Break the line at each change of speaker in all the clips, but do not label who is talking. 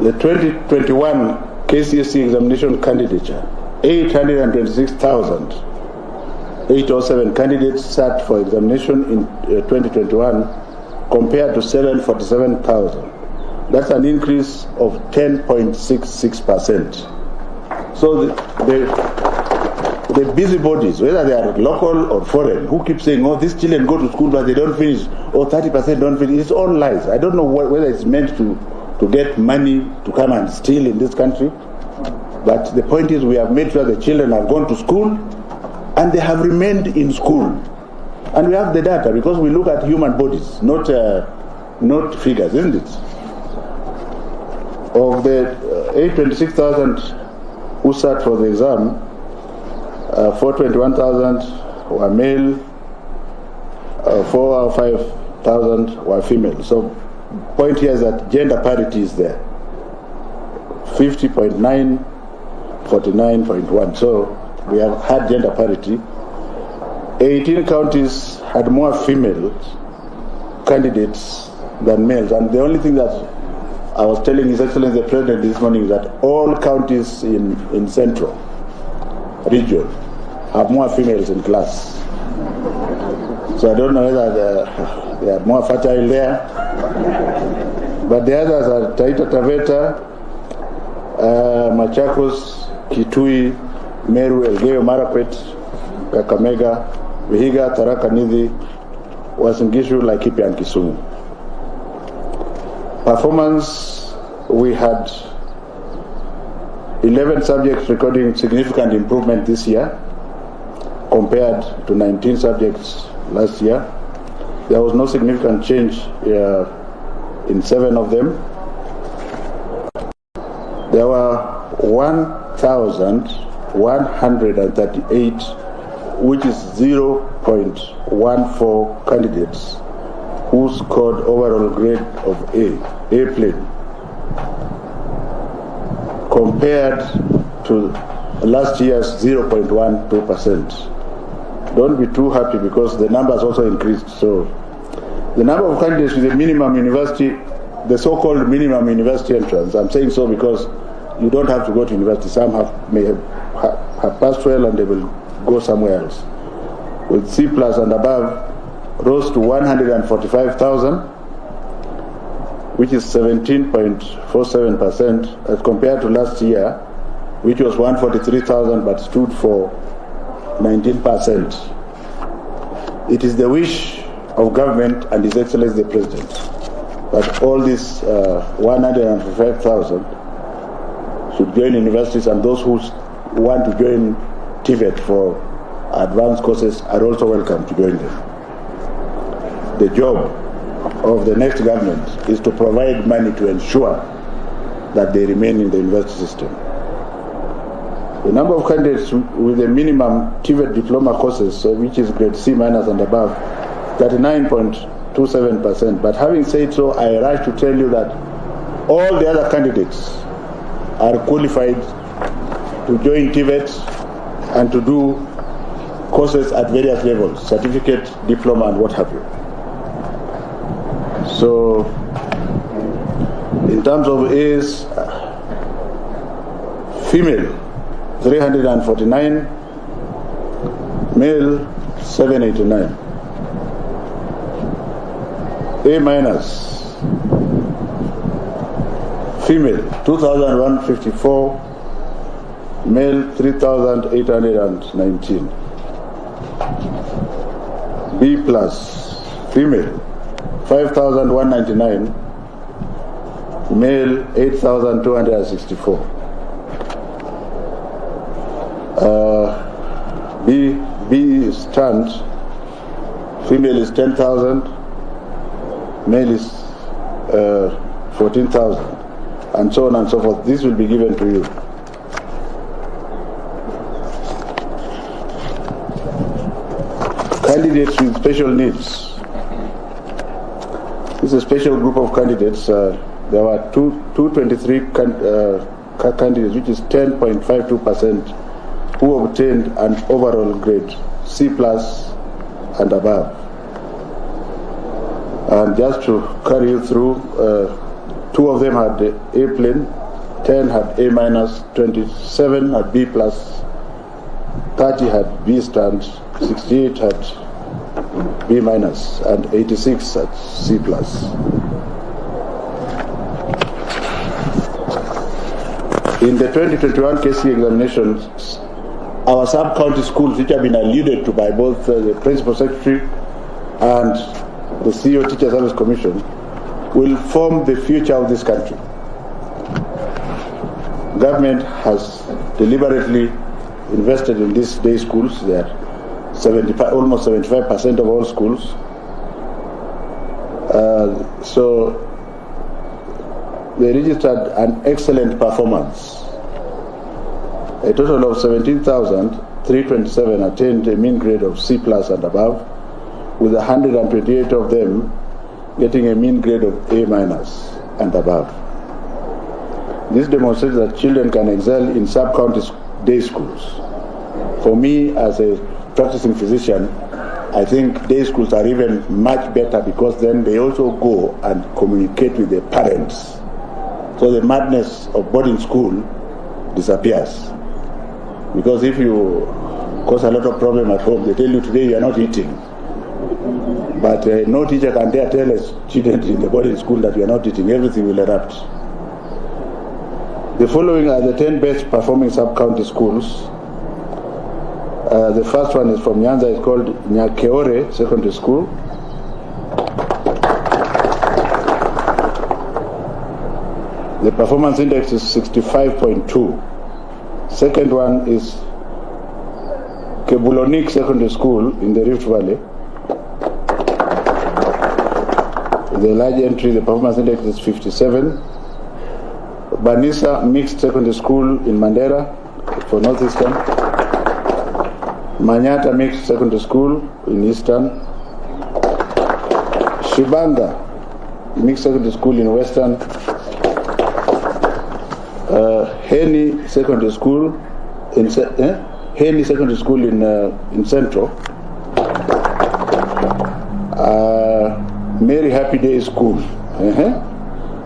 The 2021 Kcse examination candidature, 826,807 candidates sat for examination in 2021 compared to 747,000. That's an increase of 10.66%. So the busybodies, whether they are local or foreign, who keep saying, oh, these children go to school but they don't finish, or 30% don't finish, it's all lies. I don't know whether it's meant to get money to come and steal in this country. But the point is we have made sure the children have gone to school and they have remained in school. And we have the data because we look at human bodies, not figures, isn't it? Of the 826,000 who sat for the exam, 421,000 were male, 5,000 were female. So point here is that gender parity is there. 50.9, 49.1. So we have had gender parity. 18 counties had more female candidates than males. And the only thing that I was telling His Excellency the President this morning is that all counties in Central region have more females in class. So I don't know whether they are more fertile there. But the others are Taita Taveta, Machakos, Kitui, Meru, Elgeyo Marakwet, Kakamega, Vihiga, Tharaka Nithi, Uasin Gishu, Laikipia and Kisumu. Performance, we had 11 subjects recording significant improvement this year compared to 19 subjects last year. There was no significant change in 7 of them. There were 1,138, which is 0.14 candidates who scored overall grade of A plane, compared to last year's 0.12%. Don't be too happy because the numbers also increased. So the number of candidates with the minimum university, the so-called minimum university entrance, I'm saying so because you don't have to go to university. Some may have passed well and they will go somewhere else. With C+ and above, rose to 145,000, which is 17.47% as compared to last year, which was 143,000 but stood for 19%. It is the wish of government and His Excellency the President that all these 145,000 should join universities, and those who want to join TVET for advanced courses are also welcome to join them. The job of the next government is to provide money to ensure that they remain in the university system. The number of candidates with the minimum TVET diploma courses, which is grade C- and above, 39.27%. But having said so, I rush to tell you that all the other candidates are qualified to join TVET and to do courses at various levels, certificate, diploma, and what have you. So, in terms of A's, female, 349, male, 789. A-, female, 2,154, male, 3,819. B+, female, 5,199, male, 8,264. B stand, female is 10,000, male is 14,000, and so on and so forth. This will be given to you. Candidates with special needs. This is a special group of candidates. There were 223 candidates, which is 10.52%, who obtained an overall grade C+ and above. And just to carry you through, 2 of them had A plane, 10 had A minus, 27 had B plus, 30 had B stand, 68 had B minus, and 86 had C plus. In the 2021 Kcse examinations, our sub-county schools, which have been alluded to by both the Principal Secretary and the CEO Teacher Service Commission, will form the future of this country. Government has deliberately invested in these day schools. They are almost 75% of all schools. So they registered an excellent performance. A total of 17,327 attained a mean grade of C plus and above, with 128 of them getting a mean grade of A minus and above. This demonstrates that children can excel in sub-county day schools. For me, as a practicing physician, I think day schools are even much better because then they also go and communicate with their parents. So the madness of boarding school disappears. Because if you cause a lot of problem at home, they tell you today you are not eating. But no teacher can dare tell a student in the boarding school that you are not eating. Everything will erupt. The following are the 10 best performing sub-county schools. The first one is from Nyanza. It's called Kcse Secondary School. The performance index is 65.2. Second one is Kebulonik Secondary School in the Rift Valley. The large entry, the performance index is 57. Banisa Mixed Secondary School in Mandera for Northeastern. Manyata Mixed Secondary School in Eastern. Shibanga Mixed Secondary School in Western. Heni Secondary School in Central. Mary Happy Day School.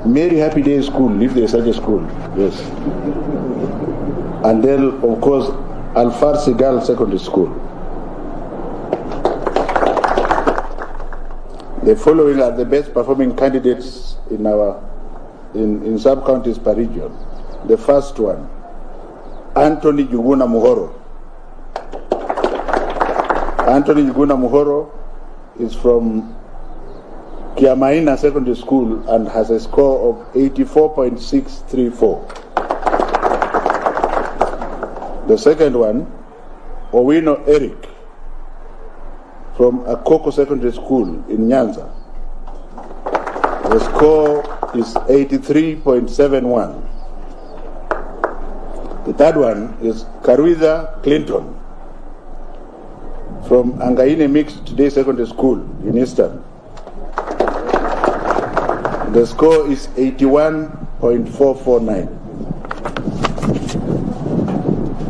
Mary Happy Day School, if there is such a school, yes. And then, of course, Al-Farsi Girls Secondary School. The following are the best performing candidates in sub-counties per region. The first one, Anthony Juguna Muhoro. Anthony Juguna Muhoro is from Kiamaina Secondary School and has a score of 84.634. The second one, Owino Eric from Akoko Secondary School in Nyanza. The score is 83.71. The third one is Karuiza Clinton from Angaine Mixed Day Secondary School in Eastern. The score is 81.449.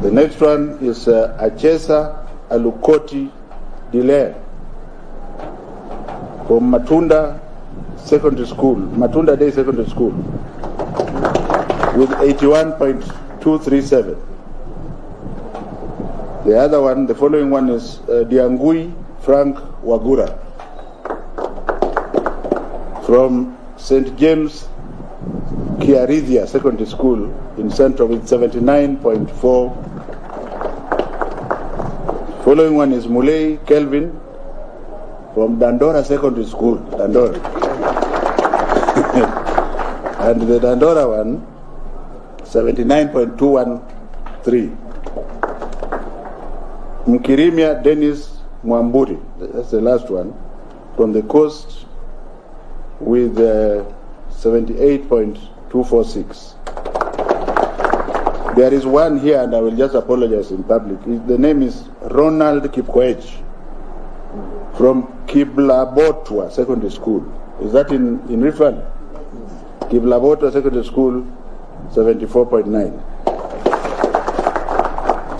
The next one is Kcse Alukoti Dile from Matunda Secondary School, Matunda Day Secondary School, with 81.237. The other one, the following one is Diangui Frank Wagura from St. James Kiarithia Secondary School in Central with 79.4. Following one is Muley Kelvin from Dandora Secondary School, Dandora. And the Dandora one, 79.213. Mkirimia Dennis Mwamburi, that's the last one, from the coast with 78.246. There is one here, and I will just apologize in public. The name is Ronald Kipkoech from Kiblabotwa Secondary School. Is that in Rift Valley? Kiblabotwa Secondary School, 74.9.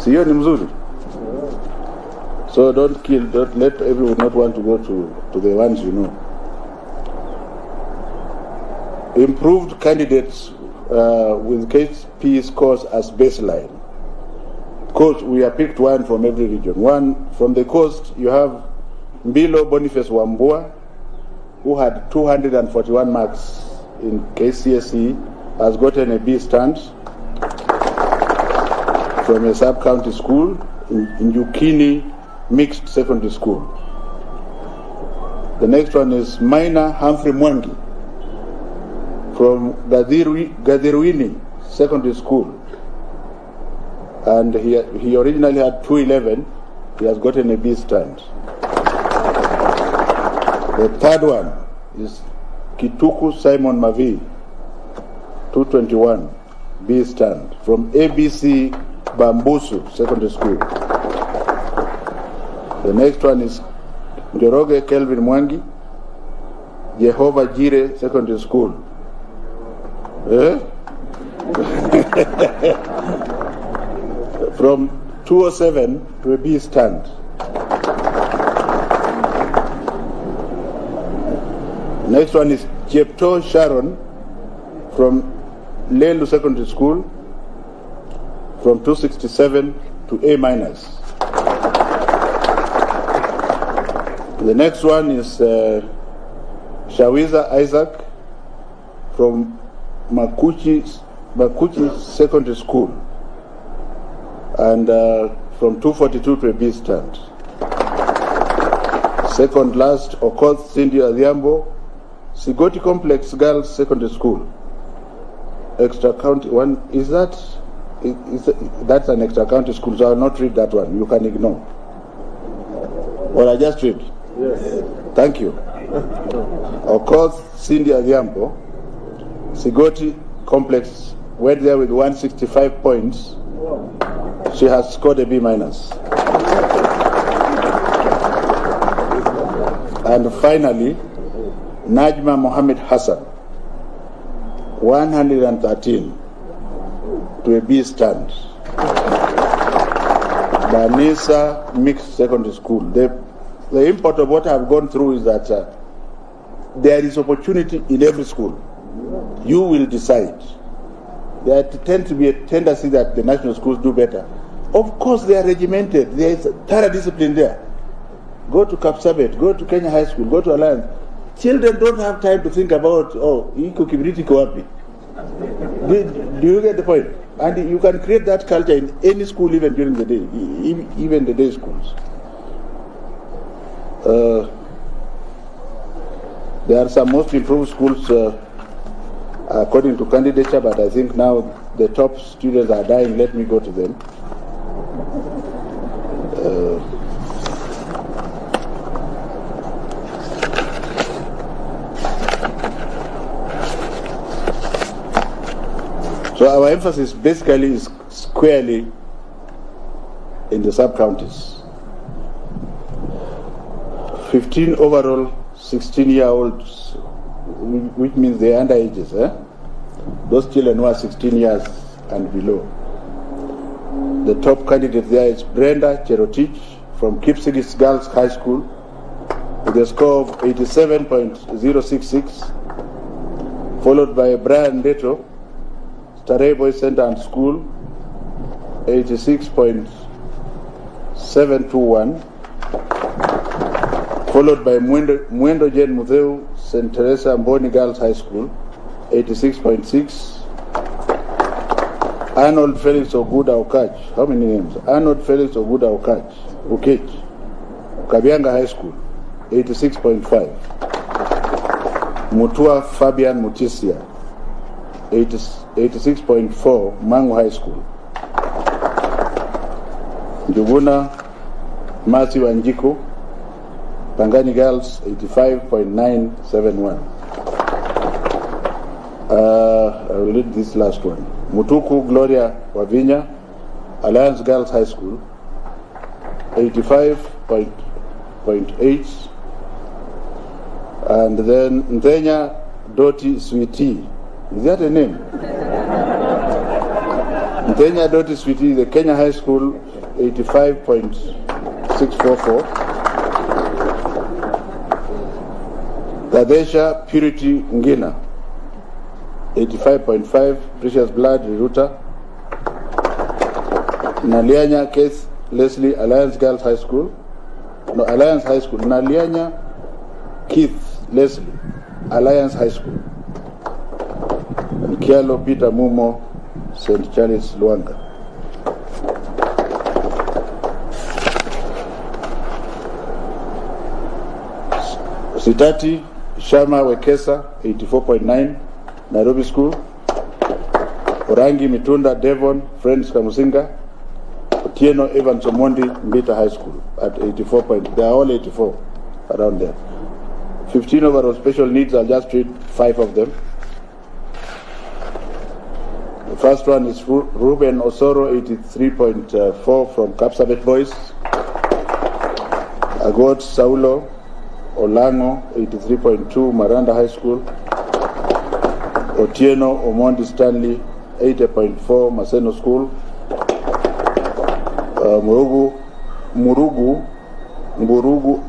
Sio ni mzuri? So don't let everyone not want to go to the ones you know. improved candidates with Kcse scores as baseline. Coast, we have picked one from every region. One from the coast, you have Mbilo Boniface Wambua, who had 241 marks in Kcse, has gotten a B stand from a sub-county school in Yukini Mixed Secondary School. The next one is Minor Humphrey Mwangi from Gadirwini Secondary School. And he originally had 211. He has gotten a B stand. The third one is Kituku Simon Mavi, 221, B stand, from ABC Bambusu Secondary School. The next one is Njoroge Kelvin Mwangi, Jehovah Jireh Secondary School. From 207 to a B stand. Next one is Jepto Sharon from Lelu Secondary School, from 267 to A minus. The next one is Shawiza Isaac from Makuchi Secondary School, and from 242 to a B stand. Second last, Okoth Cindy Adhiambo, Sigoti Complex Girls Secondary School. Extra county one, that's an extra county school, so I will not read that one. You can ignore. Or I just read? Yes. Thank you. Okoth Cindy Adhiambo, Sigoti Complex, went there with 165 points. She has scored a B minus. And finally, Najma Mohammed Hassan, 113 to a B stand. Banisa Mixed Secondary School. The import of what I've gone through is that there is opportunity in every school. You will decide. There tends to be a tendency that the national schools do better. Of course, they are regimented. There is thorough discipline there. Go to Kcse, go to Kenya High School, go to Alliance. Children don't have time to think about, iko kibriti ko wapi. Do you get the point? And you can create that culture in any school, even during the day, even the day schools. There are some most improved schools according to candidature, but I think now the top students are dying. Let me go to them. So our emphasis basically is squarely in the sub-counties. 15 overall, 16-year-olds, which means they're underages. Those children who are 16 years and below. The top candidate there is Brenda Cherotich from Kcse Girls High School with a score of 87.066, followed by Brian Deto, Starehe Boys Center and School, 86.721, followed by Mwendo Jen Mutheu, St. Teresa Mboni Girls High School, 86.6. Arnold Felix Oguda Okach. How many names? Arnold Felix Oguda Okach, Kabianga High School, 86.5. Mutua Fabian Mutisia, 86.4, Mangu High School. Njuguna Matthew Anjiko, Pangani Girls, 85.971. I will read this last one. Mutuku Gloria Wavinya, Alliance Girls High School, 85.8. And then Nthenya Doti Sweetie. Is that a name? Nthenya Doti Sweetie, the Kenya High School, 85.644. Tadesha Purity Ngina, 85.5, Precious Blood, Riruta. Nalianya Kcse Leslie, Alliance Girls High School. No, Alliance High School. Nalianya Keith Leslie, Alliance High School. Kialo Peter Mumo, St. Charles Luanga. Sitati Shama Wekesa, 84.9, Nairobi School. Orangi Mitunda Devon, Friends Kamusinga. Otieno Evans Omondi, Mbita High School at 84 point. They are all 84 around there. 15 overall special needs, I'll just treat 5 of them. The first one is Ruben Osoro, 83.4 from Kcse Boys. Agot Saulo Olango, 83.2, Maranda High School. Otieno Omondi Stanley, 80.4, Maseno School. Murugu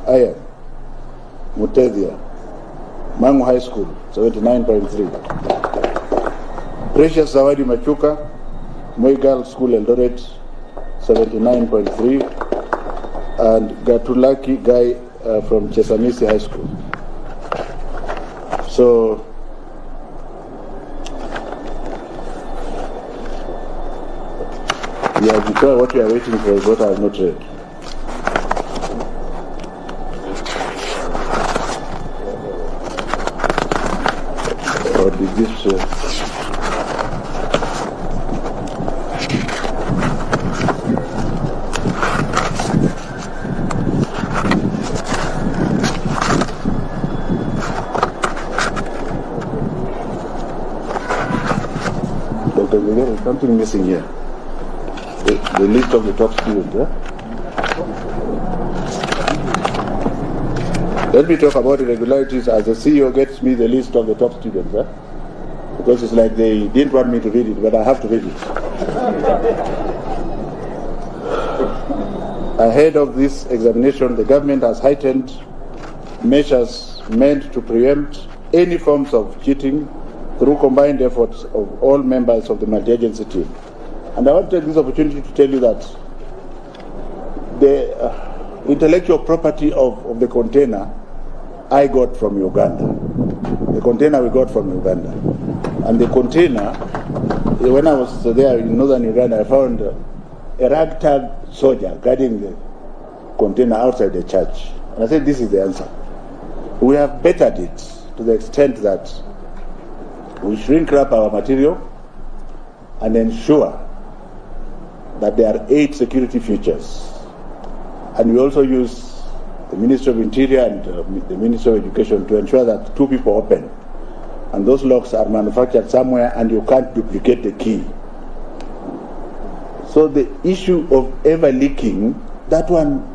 Ayan, Mutezia, Mangu High School, 79.3. Precious Zawadi Machuka, Moi Girls School Eldoret, 79.3. And Gatulaki Guy from Chesamisi High School. So, yeah, because what we are waiting for is what I have not read. Or did this... Dr. Miguel, something missing here. The list of the top students. Let me talk about irregularities as the CEO gets me the list of the top students. Because it's like they didn't want me to read it, but I have to read it. Ahead of this examination, the government has heightened measures meant to preempt any forms of cheating through combined efforts of all members of the multi-agency team. And I want to take this opportunity to tell you that the intellectual property of the container I got from Uganda. The container we got from Uganda. And the container, when I was there in northern Uganda, I found a ragtag soldier guarding the container outside the church. And I said, this is the answer. We have bettered it to the extent that we shrink wrap our material and ensure that there are 8 security features. And we also use the Ministry of Interior and the Ministry of Education to ensure that 2 people open. And those locks are manufactured somewhere and you can't duplicate the key. So the issue of ever leaking, that one,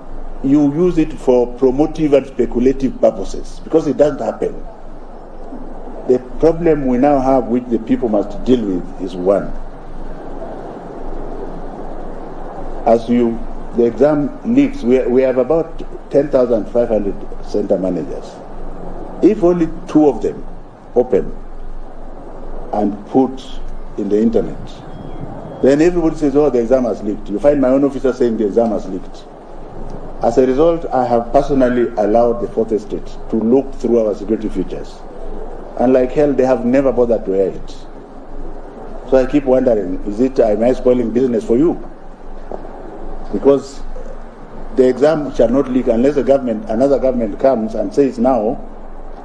you use it for promotive and speculative purposes because it doesn't happen. The problem we now have, which the people must deal with, is one. As the exam leaks, we have about 10,500 center managers. If only 2 of them open and put in the internet, then everybody says, oh, the exam has leaked. You find my own officer saying the exam has leaked. As a result, I have personally allowed the Fourth Estate to look through our security features. And like hell, they have never bothered to air it. So I keep wondering, am I spoiling business for you? Because the exam shall not leak unless another government comes and says, now,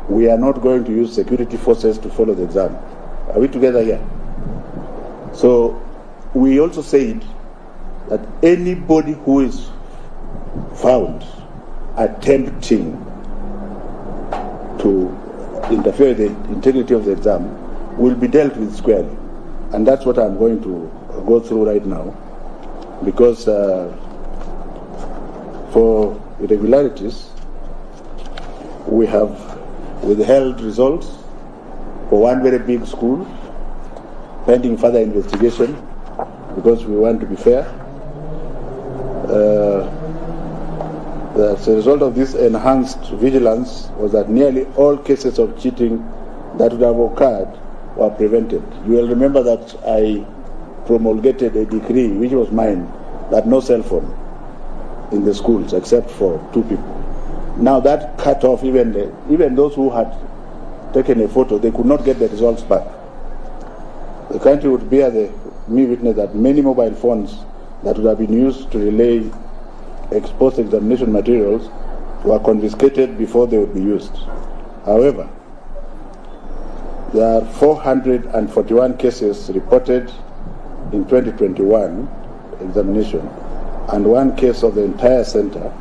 we are not going to use security forces to follow the exam. Are we together here? So we also said that anybody who is found attempting to interfere with the integrity of the exam will be dealt with squarely. And that's what I'm going to go through right now, because for irregularities, we have withheld results for one very big school, pending further investigation, because we want to be fair. As a result of this enhanced vigilance was that nearly all cases of cheating that would have occurred were prevented. You will remember that I promulgated a decree, which was mine, that no cell phone in the schools except for 2 people. Now that cut off even those who had taken a photo, they could not get the results back. The country would bear me witness that many mobile phones that would have been used to relay exposed examination materials were confiscated before they would be used. However, there are 441 cases reported in 2021 examination and 1 case of the entire center.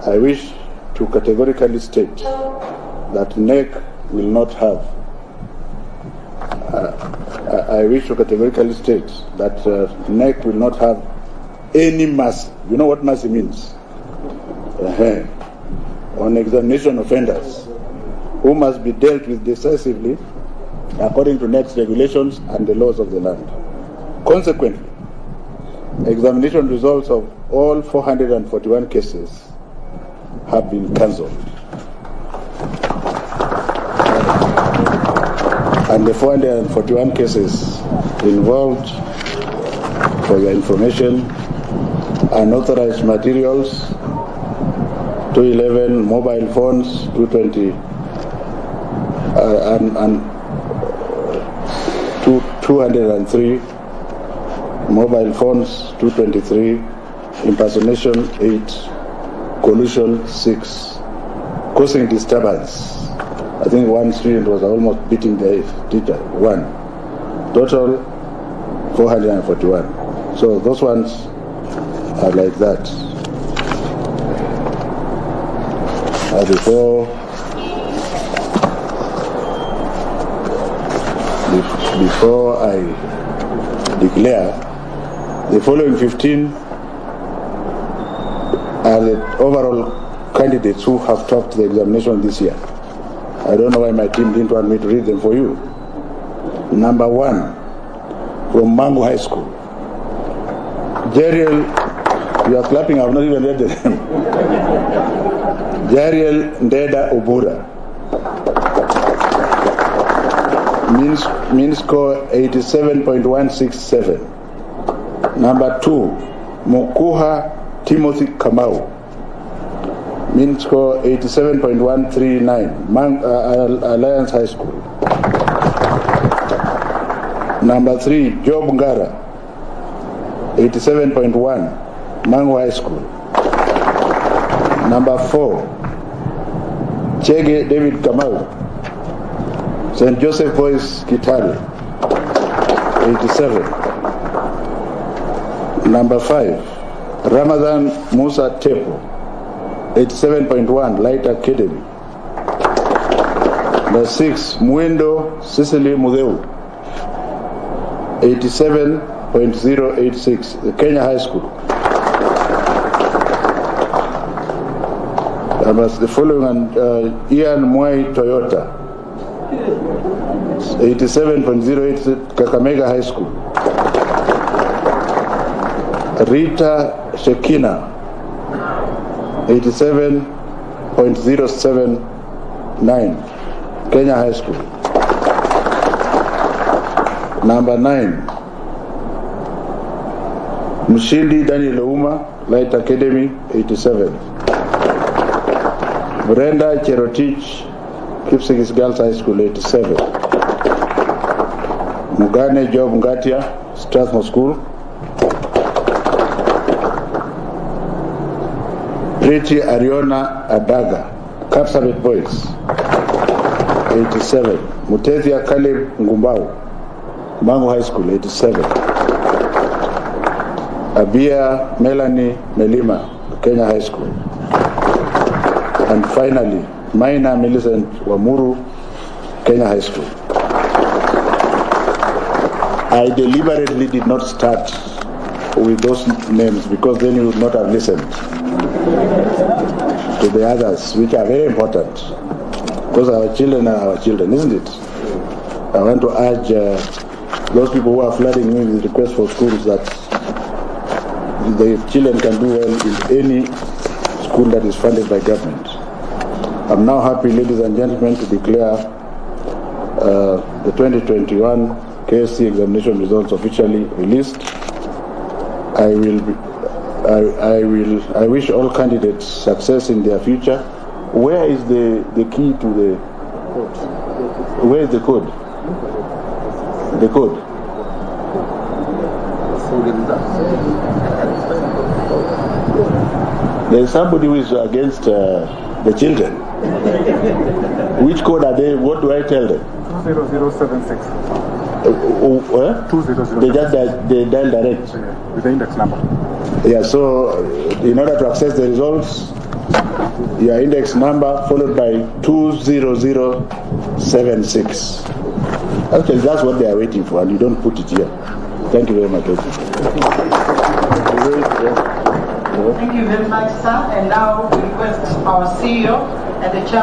I wish to categorically state that NEC will not have NEC will not have any mercy. You know what mercy means? On examination offenders who must be dealt with decisively according to NEC's regulations and the laws of the land. Consequently, examination results of all 441 cases have been cancelled. And the 441 cases involved, for your information, unauthorized materials, 211 mobile phones, 220 and 203 mobile phones, 223, impersonation 8, collusion 6, causing disturbance. I think 1 student was almost beating the teacher, 1. Total 441. So those ones are like that. Before I declare, the following 15 are the overall candidates who have topped the examination this year. I don't know why my team didn't want me to read them for you. Number 1, from Mango High School. Jeriel, you are clapping, I have not even read the name. Jeriel Ndeda Obura. Mean score 87.167. Number 2, Magoha Timothy Kamau. Mean score 87.139. Alliance High School. Number 3, Job Ngara. 87.1. Mango High School. Number 4, Chege David Kamau. St. Joseph Boys Kitale, 87. Number 5, Ramadan Musa Tepo, 87.1, Light Academy. Number 6, Muendo Cicely Mudeu, 87.086, the Kenya High School. The following, Ian Mwai Toyota, 87.08, Kakamega High School. Rita Shekina, 87.079, Kenya High School. Number 9, Mshindi Daniel Ouma, Light Academy, 87. Brenda Cherotich, Kcse Girls High School, 87. Mugane Job Ngatia, Strathmore School. Pretty Ariona Adaga, Kapsabet Boys, 87. Mutethia Caleb Ngumbau, Mango High School, 87. Abia Melanie Melima, Kenya High School. And finally, Maina Millicent Wamuru, Kenya High School. I deliberately did not start with those names because then you would not have listened to the others, which are very important. Because our children are our children, isn't it? I want to urge those people who are flooding me with requests for schools that the children can do well in any school that is funded by government. I'm now happy, ladies and gentlemen, to declare the 2021 Kcse examination results officially released, I wish all candidates success in their future. Where is the key to the code? Where is the code? The code. There is somebody who is against the children. Which code are they? What do I tell them?
20076. 20076.
They dial direct.
With the index number.
Yeah, so in order to access the results, your index number followed by 20076. Actually, that's what they are waiting for, and you don't put it here. Thank you very much.
Thank you very much, sir. And now we request our CEO and the chairman.